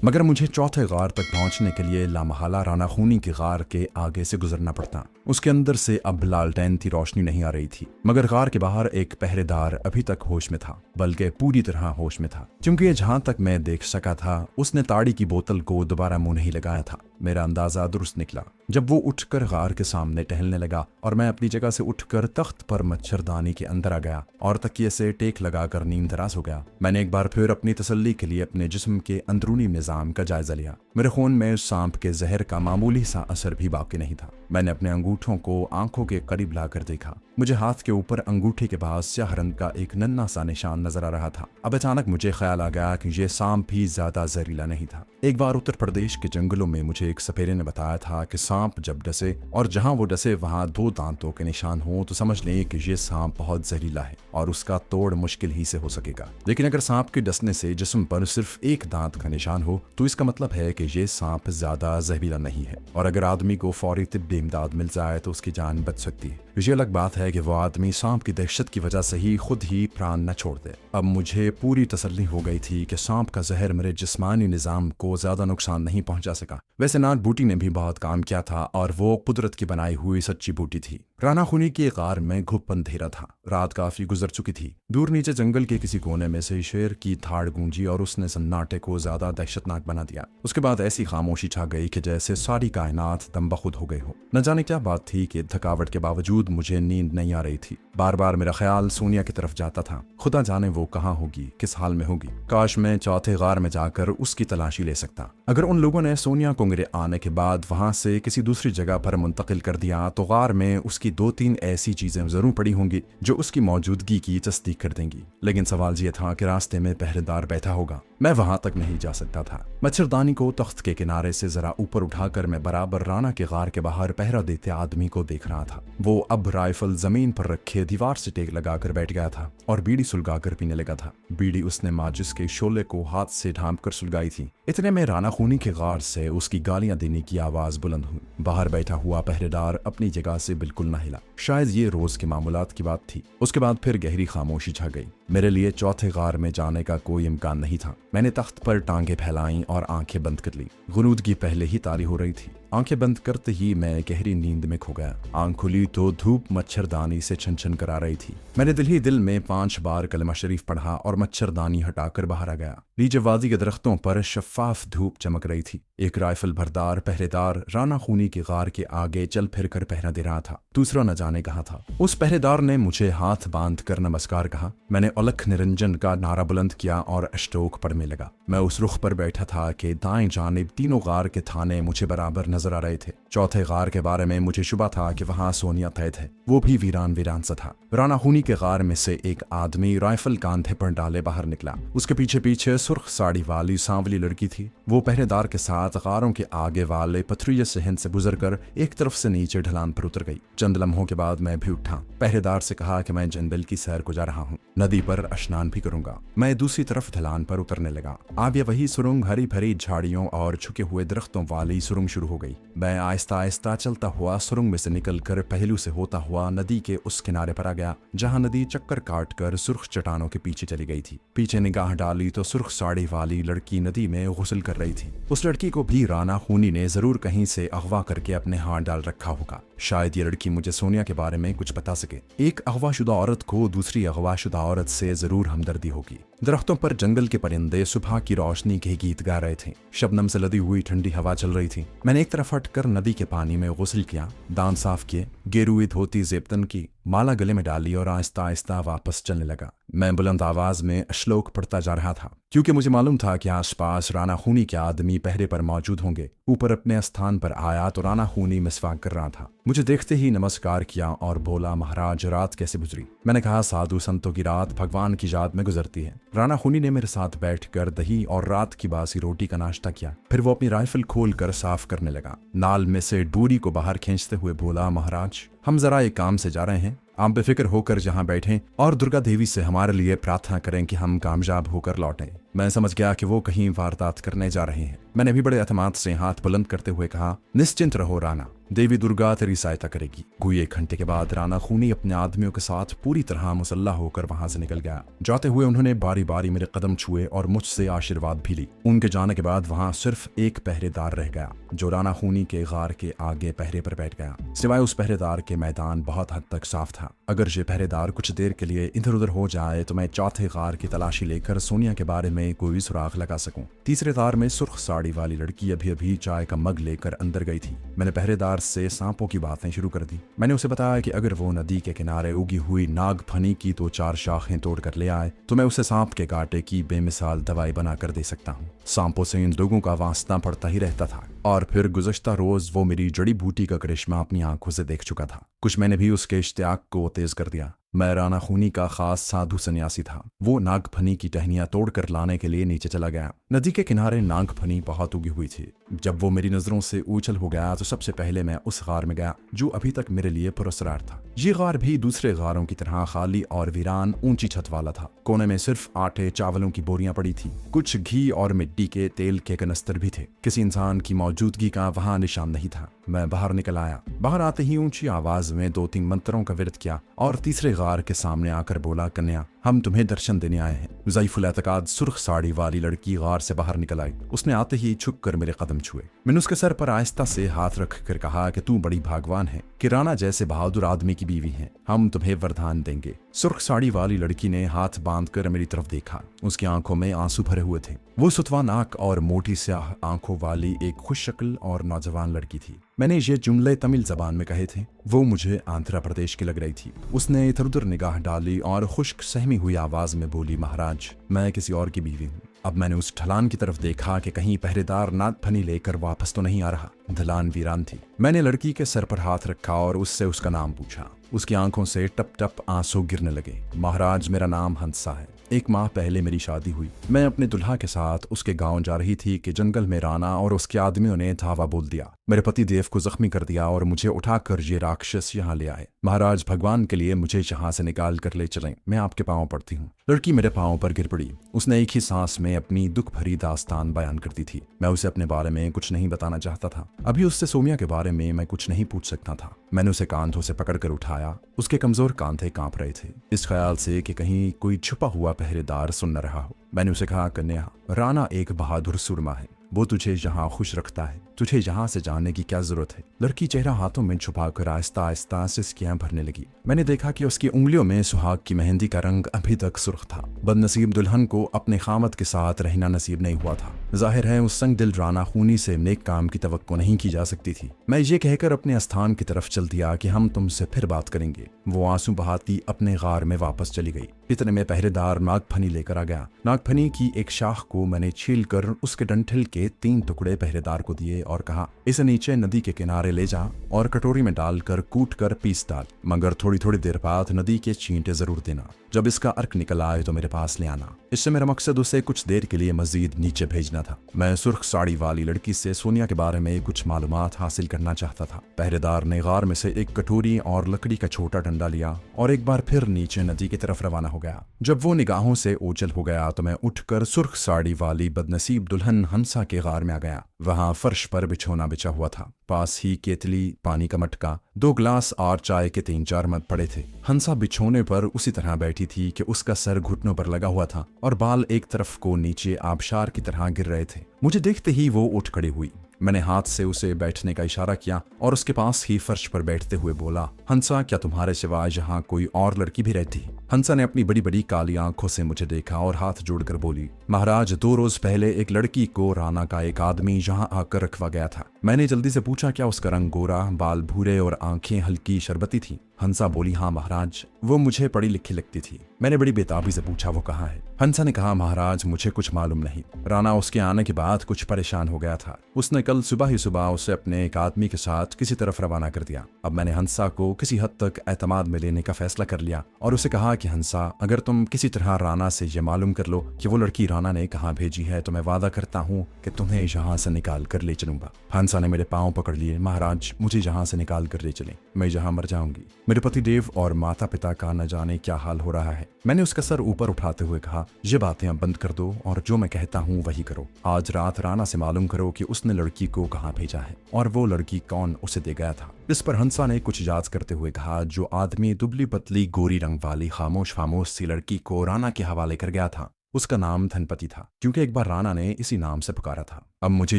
मगर मुझे चौथे गार तक पहुंचने के लिए लामहला राना खूनी के गार के आगे से गुजरना पड़ता। उसके अंदर से अब लालटेन की रोशनी नहीं आ रही थी, मगर गार के बाहर एक पहरेदार अभी तक होश में था, बल्कि पूरी तरह होश में था, क्योंकि जहां तक मैं देख सका था उसने ताड़ी की बोतल को दोबारा मुंह नहीं लगाया था। मेरा अंदाजा दुरुस्त निकला जब वो उठकर गार के सामने टहलने लगा और मैं अपनी जगह से उठकर तख्त पर मच्छरदानी के अंदर आ गया और तकिए से टेक लगाकर नींदराज हो गया। मैंने एक बार फिर अपनी तसल्ली के लिए अपने जिस्म के अंदरूनी निजाम का जायजा लिया। मेरे खून में उस सांप के जहर का मामूली सा असर भी बाकी नहीं था। मैंने अपने अंगूठों को आंखों के करीब लाकर देखा। मुझे हाथ के ऊपर अंगूठे के पास स्याह रंग का एक नन्हा सा निशान नजर आ रहा था। अब अचानक मुझे ख्याल आ गया कि यह सांप भी ज्यादा जहरीला नहीं था। एक बार उत्तर प्रदेश के जंगलों में मुझे एक सपेरे ने बताया था कि सांप जब डसे और जहां वो डसे वहां 2 दांतों के निशान हो तो समझ लें कि ये सांप बहुत जहरीला है और उसका तोड़ मुश्किल ही से हो सकेगा। लेकिन अगर सांप के डसने से जिस्म पर सिर्फ 1 दांत का निशान हो तो इसका मतलब है कि ये सांप ज्यादा जहरीला नहीं है और अगर आदमी को फौरी तिब्बी इमदाद मिल जाए तो उसकी जान बच सकती है। ये अलग बात है कि वो आदमी सांप की दहशत की वजह से ही खुद ही प्राण न छोड़ दे। अब मुझे पूरी तसल्ली हो गई थी कि सांप का जहर मेरे जिस्मानी निजाम को ज्यादा नुकसान नहीं पहुंचा सका। वैसे नाट बूटी ने भी बहुत काम किया था और वो कुदरत की बनाई हुई सच्ची बूटी थी। राना खूनी के गार में घुप अंधेरा था। रात काफी गुजर चुकी थी। दूर नीचे जंगल के किसी कोने में से शेर की थाड़ गूंजी और उसने सन्नाटे को ज्यादा दहशतनाक बना दिया। उसके बाद ऐसी खामोशी छा गई कि जैसे सारी कायनात दमबखुद हो गई हो। न जाने क्या बात थी कि थकावट के बावजूद मुझे नींद नहीं आ रही थी। बार बार मेरा ख्याल सोनिया की तरफ जाता था। खुदा जाने वो कहाँ होगी, किस हाल में होगी। काश मैं चौथे गार में जाकर उसकी तलाशी ले सकता। अगर उन लोगों ने सोनिया को मेरे आने के बाद वहां से किसी दूसरी जगह पर मुंतकिल कर दिया तो गार में उसकी 2-3 ऐसी चीजें जरूर पड़ी होंगी जो उसकी मौजूदगी की तस्दीक कर देंगी। लेकिन सवाल ये था कि रास्ते में पहरेदार बैठा होगा, मैं वहां तक नहीं जा सकता था। मच्छरदानी को तख्त के किनारे से जरा ऊपर उठाकर मैं बराबर राना के गार के बाहर पहरा देते आदमी को देख रहा था। वो अब राइफल जमीन पर रखे दीवार से टेक लगाकर बैठ गया था और बीड़ी सुलगाकर पीने लगा था। बीड़ी उसने माचिस के शोले को हाथ से ढांप कर सुलगाई थी। इतने में राना खूनी के गार से उसकी गालियां देने की आवाज बुलंद हुई। बाहर बैठा हुआ पहरेदार अपनी जगह से बिल्कुल न हिला। शायद ये रोज के मामूलात की बात थी। उसके बाद फिर गहरी खामोशी छा गई। मेरे लिए चौथे गार में जाने का कोई इम्कान नहीं था। मैंने तख्त पर टांगे फैलाई और आंखें बंद कर ली। गुनूदगी पहले ही तारी हो रही थी। आंखें बंद करते ही मैं गहरी नींद में खो गया। आंख खुली तो धूप मच्छरदानी से छन छन कर आ रही थी। मैंने दिल ही दिल में 5 बार कलमा शरीफ पढ़ा और मच्छरदानी हटाकर बाहर आ गया। नीचे वादी के दरख्तों पर शफाफ धूप चमक रही थी। एक राइफल भरदार पहरेदार राना खूनी के गार के आगे चल फिर कर पहरा दे रहा था। दूसरा न जाने कहाँ था। उस पहरेदार ने मुझे हाथ बांध कर नमस्कार कहा। मैंने अलख निरंजन का नारा बुलंद किया और अष्टोक पढ़ने लगा। मैं उस रुख पर बैठा था कि दाएं जानिब तीनों गार के थाने मुझे बराबर नजर आ रहे थे। चौथे गार के बारे में मुझे शुबा था कि वहां सोनिया तैद है। वो भी वीरान वीरान सा था। राना खूनी के गार में से एक आदमी राइफल कांधे पर डाले बाहर निकला। उसके पीछे पीछे सुर्ख साड़ी वाली सांवली लड़की थी। वो पहरेदार के साथ गारों के आगे वाले पथरीले सहन से गुजरकर एक तरफ से नीचे ढलान पर उतर गई। चंद लम्हों के बाद मैं भी उठा। पहरेदार से कहा कि मैं जंगल की सैर को जा रहा हूँ, नदी पर स्नान भी करूंगा। मैं दूसरी तरफ ढलान पर उतरने लगा। अब ये वही सुरंग हरी भरी झाड़ियों और झुके हुए दरख्तों वाली सुरंग शुरू हो गई। मैं आहिस्ता आहिस्ता चलता हुआ सुरंग में से निकलकर पहलू से होता हुआ नदी के उस किनारे पर आ गया जहां नदी चक्कर काट कर सुर्ख चट्टानों के पीछे चली गई थी। पीछे निगाह डाली तो सुर्ख साड़ी वाली लड़की नदी में गुस्ल कर रही थी। उस लड़की को भी राना खूनी ने जरूर कहीं से अगवा करके अपने हाथ डाल रखा होगा। शायद ये लड़की मुझे सोनिया के बारे में कुछ बता सके। एक अगवाशुदा औरत को दूसरी अगवाशुदा औरत से जरूर हमदर्दी होगी। दरख्तों पर जंगल के परिंदे सुबह की रोशनी के गीत गा रहे थे। शबनम से लदी हुई ठंडी हवा चल रही थी। मैंने एक तरफ हटकर नदी के पानी में गुस्ल किया, दांत साफ किए, गेरुई धोती जेबतन की माला गले में डाली और आहिस्ता आहिस्ता वापस चलने लगा। मैं बुलंद आवाज में श्लोक पढ़ता जा रहा था क्योंकि मुझे मालूम था कि आसपास राना खूनी के आदमी पहरे पर मौजूद होंगे। ऊपर अपने स्थान पर आया तो राना खूनी मिसवाक कर रहा था। मुझे देखते ही नमस्कार किया और बोला, महाराज रात कैसे गुजरी? मैंने कहा, साधु संतों की रात भगवान की याद में गुजरती है। राना खूनी ने मेरे साथ बैठकर दही और रात की बासी रोटी का नाश्ता किया। फिर वो अपनी राइफल खोल कर साफ करने लगा। नाल में से डोरी को बाहर खींचते हुए बोला, महाराज हम जरा एक काम से जा रहे हैं, आप बेफिक्र होकर जहां बैठें और दुर्गा देवी से हमारे लिए प्रार्थना करें कि हम कामयाब होकर लौटें। मैं समझ गया कि वो कहीं वारदात करने जा रहे हैं। मैंने भी बड़े एतमाद से हाथ बुलंद करते हुए कहा, निश्चिंत रहो राना, देवी दुर्गा तेरी सहायता करेगी। कोई 1 घंटे के बाद राणा खूनी अपने आदमियों के साथ पूरी तरह मुसल्ला होकर वहां से निकल गया। जाते हुए उन्होंने बारी बारी मेरे कदम छुए और मुझसे आशीर्वाद भी ली। उनके जाने के बाद वहां सिर्फ एक पहरेदार रह गया जो राणा खूनी के गार के आगे पहरे पर बैठ गया। सिवाय उस पहरेदार के मैदान बहुत हद तक साफ था। अगर ये पहरेदार कुछ देर के लिए इधर उधर हो जाए तो मैं चौथे गार की तलाशी लेकर सोनिया के बारे में कोई सुराग लगा सकूं। तीसरे तार में सुर्ख साड़ी वाली लड़की अभी अभी चाय का मग लेकर अंदर गई थी। मैंने पहरेदार से सांपों की बातें शुरू कर दी। मैंने उसे बताया कि अगर वो नदी के किनारे उगी हुई नाग फनी की 2-4 शाखें तोड़ कर ले आए तो मैं उसे सांप के कांटे की बेमिसाल दवाई बना कर दे सकता हूँ। सांपों से इन लोगों का वास्ता पड़ता ही रहता था और फिर गुज़श्ता रोज वो मेरी जड़ी बूटी का करिश्मा अपनी आंखों से देख चुका था। कुछ मैंने भी उसके इश्तियाक को तेज कर दिया। मैं राणा खूनी का खास साधु सन्यासी था। वो नागफनी की टहनियां तोड़कर लाने के लिए नीचे चला गया। नदी के किनारे नागफनी बहुत उगी हुई थी। जब वो मेरी नजरों से ऊंचल हो गया तो सबसे पहले मैं उस गार में गया जो अभी तक मेरे लिए पुरस्कार था। ये गार भी दूसरे गारों की तरह खाली और वीरान ऊंची छत वाला था। कोने में सिर्फ आटे चावलों की बोरियां पड़ी थी। कुछ घी और मिट्टी के तेल के कनस्तर भी थे। किसी इंसान की मौजूदगी का वहां निशान नहीं था। मैं बाहर निकल आया। बाहर आते ही ऊंची आवाज में 2-3 मंत्रों का विरत किया और तीसरे गार के सामने आकर बोला, कन्या हम तुम्हें दर्शन देने आए हैं। ज़ईफुल एतकाद सुर्ख साड़ी वाली लड़की गार से बाहर निकल आई। उसने आते ही झुक कर मेरे कदम छुए। मैंने उसके सर पर आहिस्ता से हाथ रख कर कहा कि तू बड़ी भागवान है कि राणा जैसे बहादुर आदमी की बीवी है। हम तुम्हें वरदान देंगे। सुर्ख साड़ी वाली लड़की ने हाथ बांधकर मेरी तरफ देखा। उसकी आंखों में आंसू भरे हुए थे। वो सुतवा नाक और मोटी स्याह आंखों वाली एक खुश शक्ल और नौजवान लड़की थी। मैंने ये जुमले तमिल जबान में कहे थे। वो मुझे आंध्र प्रदेश की लग रही थी। उसने इधर उधर निगाह डाली और खुश्क सहमी हुई आवाज में बोली, महाराज मैं किसी और की बीवी हूँ। अब मैंने उस ढलान की तरफ देखा कि कहीं पहरेदार नागफनी लेकर वापस तो नहीं आ रहा। ढलान वीरान थी। मैंने लड़की के सर पर हाथ रखा और उससे उसका नाम पूछा। उसकी आंखों से टप टप आंसू गिरने लगे। महाराज मेरा नाम हंसा है। 1 माह पहले मेरी शादी हुई। मैं अपने दुल्हा के साथ उसके गांव जा रही थी कि जंगल में राणा और उसके आदमियों ने धावा बोल दिया। मेरे पति देव को जख्मी कर दिया और मुझे उठाकर ये राक्षस यहाँ ले आए। महाराज भगवान के लिए मुझे यहाँ से निकाल कर ले चलें। मैं आपके पांव पड़ती हूँ। लड़की मेरे पांव पर गिर पड़ी। उसने एक ही सांस में अपनी दुख भरी दास्तान बयान करती थी। मैं उसे अपने बारे में कुछ नहीं बताना चाहता था। अभी उससे सोमिया के बारे में मैं कुछ नहीं पूछ सकता था। मैंने उसे कांधों से पकड़कर उठाया। उसके कमजोर कांधे कांप रहे थे, इस ख्याल से कि कहीं कोई छुपा हुआ पहरेदार सुन न रहा हो। मैंने उसे कहा, कन्या राणा एक बहादुर सुरमा है। वो तुझे यहाँ खुश रखता है। तुझे यहाँ से जाने की क्या जरूरत है। लड़की चेहरा हाथों में छुपाकर आहिस्ता आहिस्ता सिसकियां भरने लगी। मैंने देखा कि उसकी उंगलियों में सुहाग की मेहंदी का रंग अभी तक सुर्ख था। बदनसीब दुल्हन को अपने खामद के साथ रहना नसीब नहीं हुआ था। जाहिर है उस संग दिल राणा खूनी से नेक काम की तवक्को नहीं की जा सकती थी। मैं ये कहकर अपने स्थान की तरफ चल दिया कि हम तुमसे फिर बात करेंगे। वो आंसू बहाती अपने गार में वापस चली गई। इतने में पहरेदार नागफनी लेकर आ गया। नागफनी की एक शाख को मैंने छील कर उसके डंठल के 3 टुकड़े पहरेदार को दिए और कहा, इसे नीचे नदी के किनारे ले जा और कटोरी में डालकर कूट कर पीस डाल, मगर थोड़ी थोड़ी देर बाद नदी के छींटे जरूर देना। जब इसका अर्क निकल आए तो मेरे पास ले आना। इससे मेरा मकसद उसे कुछ देर के लिए मजीद नीचे भेजना था। मैं सुर्ख साड़ी वाली लड़की से सोनिया के बारे में कुछ मालूमात हासिल करना चाहता था। पहरेदार ने गार में से एक कटोरी और लकड़ी का छोटा डंडा लिया और एक बार फिर नीचे नदी की तरफ रवाना हो गया। जब वो निगाहों से ओझल हो गया तो मैं उठकर सुर्ख साड़ी वाली बदनसीब दुल्हन हंसा के गार में आ गया। वहां फर्श पर बिछोना बिछा हुआ था। पास ही केतली, पानी का मटका, 2 गिलास और चाय के 3-4 मग पड़े थे। हंसा बिछोने पर उसी तरह बैठी थी कि उसका सर घुटनों पर लगा हुआ था और बाल एक तरफ को नीचे आबशार की तरह गिर रहे थे। मुझे देखते ही वो उठ खड़ी हुई। मैंने हाथ से उसे बैठने का इशारा किया और उसके पास ही फर्श पर बैठते हुए बोला, हंसा क्या तुम्हारे सिवाय यहाँ कोई और लड़की भी रहती है? हंसा ने अपनी बड़ी बड़ी काली आंखों से मुझे देखा और हाथ जोड़कर बोली, महाराज 2 रोज पहले एक लड़की को राणा का एक आदमी यहाँ आकर रखवा गया था। मैंने जल्दी से पूछा, क्या उसका रंग गोरा, बाल भूरे और आंखें हल्की शरबती थी? हंसा बोली, हाँ महाराज, वो मुझे पढ़ी लिखी लगती थी। मैंने बड़ी बेताबी से पूछा, वो कहाँ है? हंसा ने कहा, महाराज मुझे कुछ मालूम नहीं। राणा उसके आने के बाद कुछ परेशान हो गया था। उसने कल सुबह ही सुबह उसे अपने एक आदमी के साथ किसी तरफ रवाना कर दिया। अब मैंने हंसा को किसी हद तक एतमाद में लेने का फैसला कर लिया और उसे कहा कि हंसा, अगर तुम किसी तरह राना से ये मालूम कर लो कि वो लड़की राना ने कहाँ भेजी है तो मैं वादा करता हूँ कि तुम्हें यहाँ से निकाल कर ले चलूंगा। हंसा ने मेरे पाँव पकड़ लिए। महाराज, मुझे यहाँ से निकाल कर ले चले, मैं जहाँ मर जाऊंगी। मेरे पति देव और माता पिता का न जाने क्या हाल हो रहा है। मैंने उसका सर ऊपर उठाते हुए कहा, ये बातें अब बंद कर दो और जो मैं कहता हूँ वही करो। आज रात राना से मालूम करो कि उसने लड़की को कहाँ भेजा है और वो लड़की कौन उसे दे गया था। इस पर हंसा ने कुछ याद करते हुए कहा, जो आदमी दुबली पतली गोरी रंग वाली खामोश सी लड़की को राना के हवाले कर गया था, उसका नाम धनपति था, क्योंकि एक बार राना ने इसी नाम से पुकारा था। अब मुझे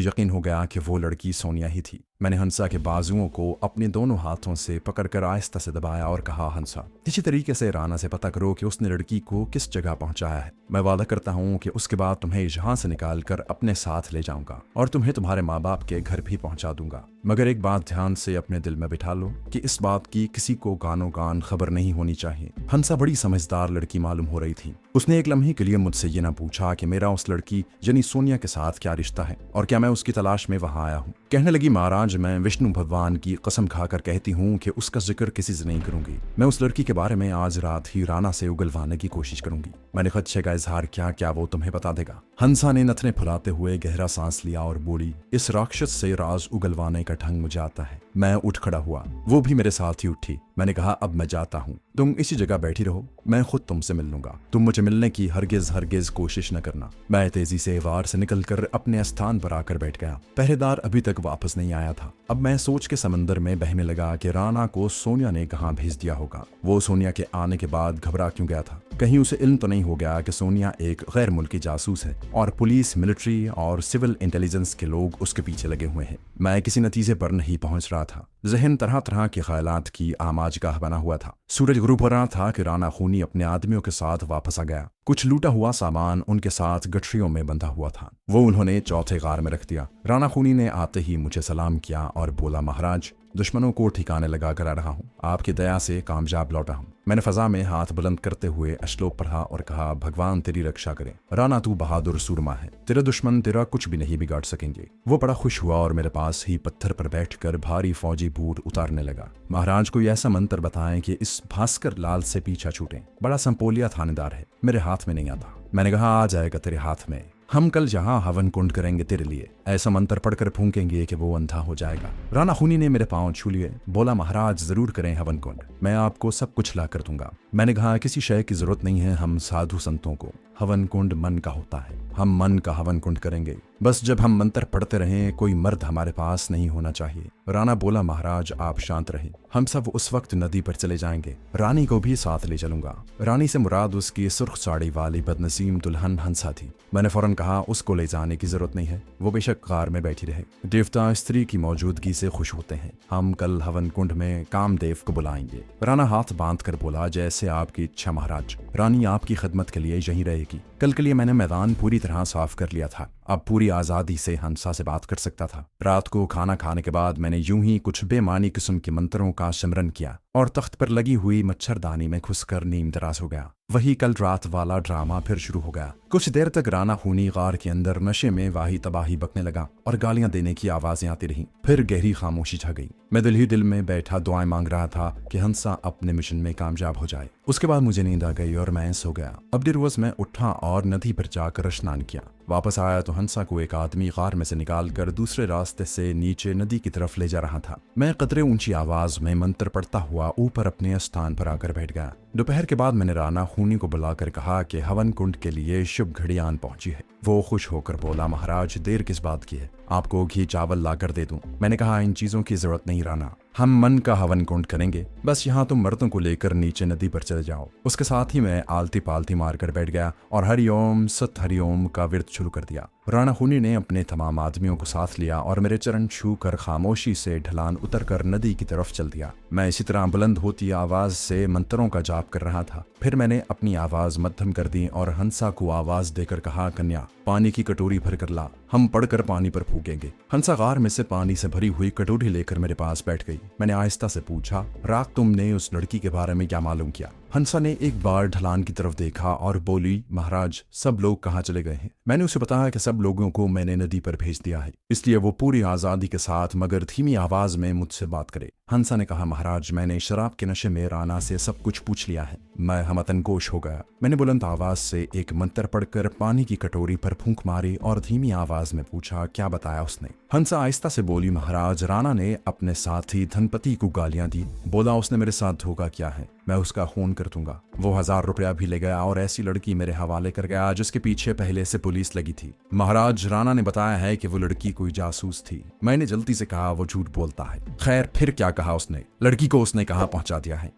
यकीन हो गया कि वो लड़की सोनिया ही थी। मैंने हंसा के बाजुओं को अपने दोनों हाथों से पकड़कर आहिस्ता से दबाया और कहा, हंसा, इसी तरीके से राना से पता करो कि उसने लड़की को किस जगह पहुंचाया है। मैं वादा करता हूँ कि उसके बाद तुम्हें यहाँ से निकाल कर अपने साथ ले जाऊंगा और तुम्हें तुम्हारे माँ बाप के घर भी पहुंचा दूंगा। मगर एक बात ध्यान से अपने दिल में बिठा लो कि इस बात की किसी को गानो गान खबर नहीं होनी चाहिए। हंसा बड़ी समझदार लड़की मालूम हो रही थी। उसने एक लम्हे के लिए मुझसे ये न पूछा कि मेरा उस लड़की यानी सोनिया के साथ क्या रिश्ता है और क्या मैं उसकी तलाश में वहां आया हूँ। कहने लगी, महाराज, मैं विष्णु भगवान की कसम खाकर कहती हूँ कि उसका जिक्र किसी से नहीं करूंगी। मैं उस लड़की के बारे में आज रात ही राना से उगलवाने की कोशिश करूंगी। मैंने खदशे का इजहार किया, क्या वो तुम्हें बता देगा? हंसा ने नथने फुलाते हुए गहरा सांस लिया और बोली, इस राक्षस से राज उगलवाने का ढंग मुझे आता है। मैं उठ खड़ा हुआ, वो भी मेरे साथ ही उठी। मैंने कहा, अब मैं जाता हूँ, तुम इसी जगह बैठी रहो, मैं खुद तुमसे मिल लूंगा। तुम मुझे मिलने की हरगिज कोशिश न करना। मैं तेजी से वार से निकलकर अपने स्थान पर आकर बैठ गया। पहरेदार अभी तक वापस नहीं आया था। अब मैं सोच के समंदर में बहने लगा कि राना को सोनिया ने कहाँ भेज दिया होगा। वो सोनिया के आने के बाद घबरा क्यों गया था? कहीं उसे इल्म तो नहीं हो गया कि सोनिया एक गैर मुल्की जासूस है और पुलिस, मिलिट्री और सिविल इंटेलिजेंस के लोग उसके पीछे लगे हुए हैं। मैं किसी नतीजे पर नहीं पहुंच रहा था। जहन तरह तरह के ख्यालात की आमाजगाह बना हुआ था। सूरज गुरूब हो रहा था कि राना खूनी अपने आदमियों के साथ वापस आ गया। कुछ लूटा हुआ सामान उनके साथ गठरियों में बंधा हुआ था। वो उन्होंने चौथे गार में रख दिया। राना खूनी ने आते ही मुझे सलाम किया और बोला, महाराज, दुश्मनों को ठिकाने लगा कर आ रहा हूँ, आपकी दया से कामयाब लौटा हूँ। मैंने फजा में हाथ बुलंद करते हुए श्लोक पढ़ा और कहा, भगवान तेरी रक्षा करे। राना, तू बहादुर सूरमा है, तेरे दुश्मन तेरा कुछ भी नहीं बिगाड़ सकेंगे। वो बड़ा खुश हुआ और मेरे पास ही पत्थर पर बैठकर भारी फौजी बूट उतारने लगा। महाराज, कोई ऐसा मंत्र बताएं कि इस भास्कर लाल से पीछा छूटे। बड़ा संपोलिया थानेदार है, मेरे हाथ में नहीं आता। मैंने कहा, आ जाएगा तेरे हाथ में। हम कल यहाँ हवन कुंड करेंगे तेरे लिए। ऐसा मंत्र पढ़कर फूंकेंगे कि वो अंधा हो जाएगा। राना खूनी ने मेरे पांव छू लिए, बोला, महाराज, जरूर करें हवन कुंड, मैं आपको सब कुछ ला कर दूंगा। मैंने कहा, किसी शय की जरूरत नहीं है हम साधु संतों को। हवन कुंड मन का होता है, हम मन का हवन कुंड करेंगे। बस जब हम मंत्र पढ़ते रहें, कोई मर्द हमारे पास नहीं होना चाहिए। राना बोला, महाराज, आप शांत रहे, हम सब उस वक्त नदी पर चले जाएंगे। रानी को भी साथ ले चलूंगा। रानी से मुराद उसकी सुर्ख साड़ी वाली बदनसीम दुल्हन हंसा थी। मैंने फौरन कहा, उसको ले जाने की जरूरत नहीं है, वो बेशक कार में बैठी रहे। देवता स्त्री की मौजूदगी से खुश होते हैं। हम कल हवन कुंड में कामदेव को बुलाएंगे। राना हाथ बांध कर बोला, जैसे आपकी इच्छा महाराज। रानी आपकी खिदमत के लिए यहीं रहेगी। कल के लिए मैंने मैदान पूरी तरह साफ कर लिया था। अब पूरी आजादी से हंसा से बात कर सकता था। रात को खाना खाने के बाद मैंने यूं ही कुछ बेमानी किस्म के मंत्रों का सिमरन किया और तख्त पर लगी हुई मच्छरदानी में घुसकर नीम दराज हो गया। वही कल रात वाला ड्रामा फिर शुरू हो गया। कुछ देर तक राना खूनी गार के अंदर नशे में वाही तबाही बकने लगा और गालियां देने की आवाजें आती रहीं। फिर गहरी खामोशी छा गई। मैं दिल ही दिल में बैठा दुआएं मांग रहा था कि हंसा अपने मिशन में कामयाब हो जाए। उसके बाद मुझे नींद आ गई और मैं सो गया। अब देर रोज मैं उठा और नदी पर जाकर स्नान किया। वापस आया तो हंसा को एक आदमी गार में से निकालकर दूसरे रास्ते से नीचे नदी की तरफ ले जा रहा था। मैं कतरे ऊंची आवाज में मंत्र पढ़ता हुआ ऊपर अपने स्थान पर आकर बैठ गया। दोपहर के बाद मैंने राना खूनी को बुलाकर कहा कि हवन कुंड के लिए शुभ घड़ी आन पहुंची है। वो खुश होकर बोला, महाराज, देर किस बात की है, आपको घी चावल लाकर दे दूं। मैंने कहा, इन चीजों की जरूरत नहीं राना, हम मन का हवन कुंड करेंगे। बस यहाँ तुम मर्दों को लेकर नीचे नदी पर चले जाओ। उसके साथ ही मैं आलती पालती मारकर बैठ गया और हरिओम सत हरिओम का विरत शुरू कर दिया। राना खूनी ने अपने तमाम आदमियों को साथ लिया और मेरे चरण छू कर खामोशी से ढलान उतरकर नदी की तरफ चल दिया। मैं इसी तरह बुलंद होती आवाज से मंत्रों का जाप कर रहा था। फिर मैंने अपनी आवाज मध्यम कर दी और हंसा को आवाज देकर कहा, कन्या, पानी की कटोरी भर कर ला, हम पढ़कर पानी पर फूकेंगे। हंसा गार में से पानी से भरी हुई कटोरी लेकर मेरे पास बैठ गई। मैंने आहिस्ता से पूछा, रात तुमने उस लड़की के बारे में क्या मालूम किया? हंसा ने एक बार ढलान की तरफ देखा और बोली, महाराज, सब लोग कहाँ चले गए हैं? मैंने उसे बताया कि सब लोगों को मैंने नदी पर भेज दिया है, इसलिए वो पूरी आजादी के साथ मगर धीमी आवाज में मुझसे बात करे। हंसा ने कहा, महाराज, मैंने शराब के नशे में राणा से सब कुछ पूछ लिया है। मैं हमतनगोश हो गया। मैंने बुलंद आवाज से एक मंत्र पढ़कर पानी की कटोरी पर फूंक मारी और धीमी आवाज में पूछा, क्या बताया उसने? हंसा आहिस्ता से बोली, महाराज, राणा ने अपने साथी धनपति को गालियां दी। बोला, उसने मेरे साथ धोखा किया है, मैं उसका खून कर दूंगा। वो 1000 रुपया भी ले गया और ऐसी लड़की मेरे हवाले कर गया जिसके पीछे पहले से पुलिस लगी थी। महाराज, राणा ने बताया है कि वो लड़की कोई जासूस थी। मैंने जल्दी से कहा, वो झूठ बोलता है। खैर, फिर क्या कहा उसने? लड़की को उसने कहाँ पहुंचा दिया है?